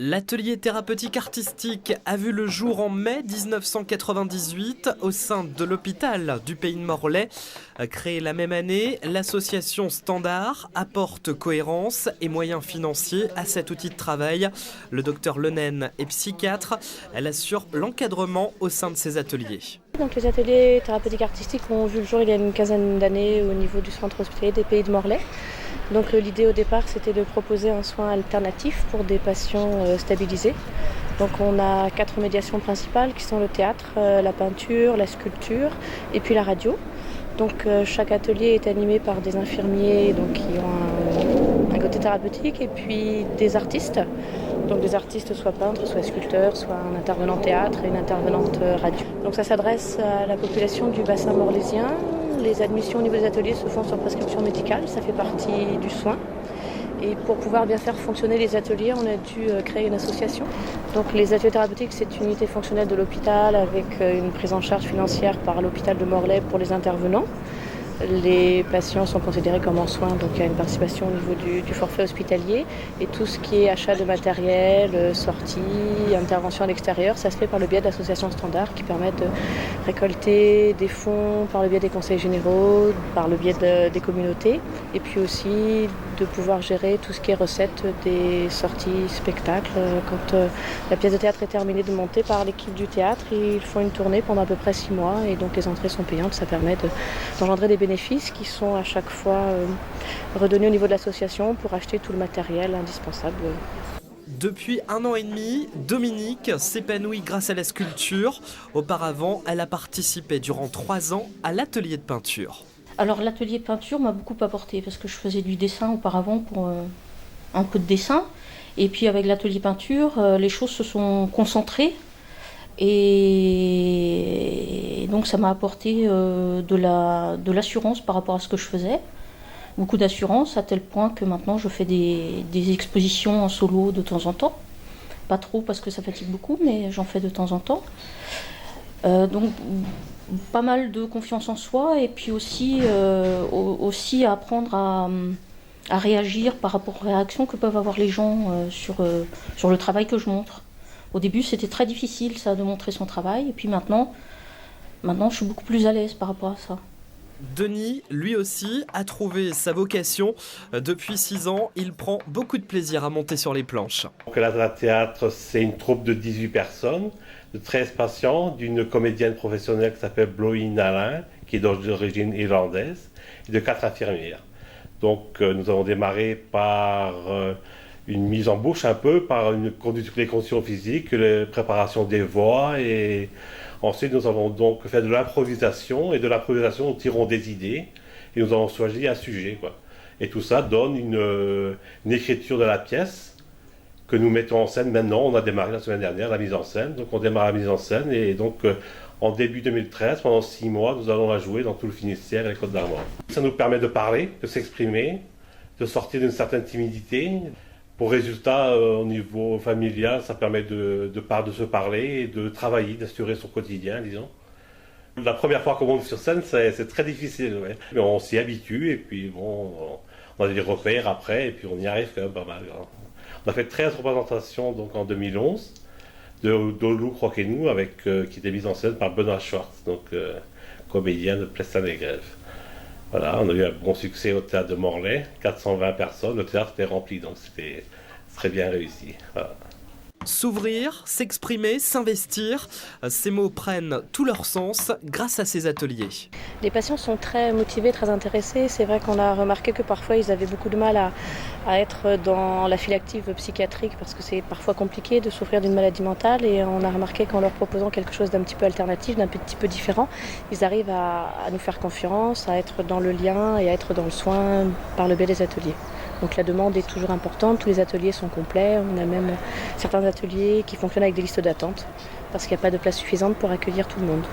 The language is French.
L'atelier thérapeutique artistique a vu le jour en mai 1998 au sein de l'hôpital du Pays de Morlaix. Créée la même année, l'association Standard apporte cohérence et moyens financiers à cet outil de travail. Le docteur Lenaine est psychiatre. Elle assure l'encadrement au sein de ces ateliers. Donc les ateliers thérapeutiques artistiques ont vu le jour il y a une quinzaine d'années au niveau du centre hospitalier des Pays de Morlaix. Donc l'idée au départ c'était de proposer un soin alternatif pour des patients stabilisés. Donc on a 4 médiations principales qui sont le théâtre, la peinture, la sculpture et puis la radio. Donc chaque atelier est animé par des infirmiers donc, qui ont un côté thérapeutique et puis des artistes. Donc des artistes soit peintres, soit sculpteurs, soit un intervenant théâtre et une intervenante radio. Donc ça s'adresse à la population du bassin morlaisien. Les admissions au niveau des ateliers se font sur prescription médicale, ça fait partie du soin. Et pour pouvoir bien faire fonctionner les ateliers, on a dû créer une association. Donc les ateliers thérapeutiques, c'est une unité fonctionnelle de l'hôpital avec une prise en charge financière par l'hôpital de Morlaix pour les intervenants. Les patients sont considérés comme en soins, donc il y a une participation au niveau du forfait hospitalier. Et tout ce qui est achat de matériel, sortie, intervention à l'extérieur, ça se fait par le biais d'associations standards qui permettent de récolter des fonds par le biais des conseils généraux, par le biais des communautés. Et puis aussi de pouvoir gérer tout ce qui est recettes des sorties spectacles. Quand la pièce de théâtre est terminée de monter par l'équipe du théâtre, ils font une tournée pendant à peu près 6 mois et donc les entrées sont payantes. Ça permet d'engendrer des bénéfices qui sont à chaque fois redonnés au niveau de l'association pour acheter tout le matériel indispensable. Depuis 1 an et demi, Dominique s'épanouit grâce à la sculpture. Auparavant, elle a participé durant 3 ans à l'atelier de peinture. Alors l'atelier peinture m'a beaucoup apporté parce que je faisais du dessin auparavant pour un peu de dessin. Et puis avec l'atelier peinture, les choses se sont concentrées. Et donc ça m'a apporté de l'assurance par rapport à ce que je faisais. Beaucoup d'assurance à tel point que maintenant je fais des expositions en solo de temps en temps. Pas trop parce que ça fatigue beaucoup, mais j'en fais de temps en temps. Donc pas mal de confiance en soi et puis aussi apprendre à réagir par rapport aux réactions que peuvent avoir les gens sur le travail que je montre. Au début c'était très difficile ça de montrer son travail et puis maintenant je suis beaucoup plus à l'aise par rapport à ça. Denis, lui aussi, a trouvé sa vocation. Depuis 6 ans, il prend beaucoup de plaisir à monter sur les planches. Donc, la théâtre, c'est une troupe de 18 personnes, de 13 patients, d'une comédienne professionnelle qui s'appelle Bloïne Alain, qui est d'origine irlandaise, et de 4 infirmières. Donc nous avons démarré par une mise en bouche un peu, par les conditions physiques, la préparation des voix et ensuite, nous avons donc fait de l'improvisation, et de l'improvisation, nous tirons des idées, et nous avons choisi un sujet, quoi. Et tout ça donne une écriture de la pièce que nous mettons en scène maintenant. On a démarré la semaine dernière la mise en scène, donc on démarre la mise en scène, et donc en début 2013, pendant 6 mois, nous allons la jouer dans tout le Finistère et les Côtes-d'Armor. Ça nous permet de parler, de s'exprimer, de sortir d'une certaine timidité. Pour résultat, au niveau familial, ça permet de se parler et de travailler, d'assurer son quotidien, disons. La première fois qu'on monte sur scène, c'est très difficile, ouais. Mais on s'y habitue et puis bon, on a des repères après et puis on y arrive quand même pas mal. Hein. On a fait 13 représentations donc en 2011 de Loup Croquez-nous qui était mise en scène par Benoît Schwartz, donc comédien de Plestin-les-Grèves. Voilà, on a eu un bon succès au théâtre de Morlaix, 420 personnes, le théâtre était rempli, donc c'était très bien réussi. Voilà. S'ouvrir, s'exprimer, s'investir, ces mots prennent tout leur sens grâce à ces ateliers. Les patients sont très motivés, très intéressés. C'est vrai qu'on a remarqué que parfois ils avaient beaucoup de mal à être dans la file active psychiatrique parce que c'est parfois compliqué de souffrir d'une maladie mentale et on a remarqué qu'en leur proposant quelque chose d'un petit peu alternatif, d'un petit peu différent, ils arrivent à nous faire confiance, à être dans le lien et à être dans le soin par le biais des ateliers. Donc la demande est toujours importante, tous les ateliers sont complets, on a même certains ateliers qui fonctionnent avec des listes d'attente parce qu'il n'y a pas de place suffisante pour accueillir tout le monde.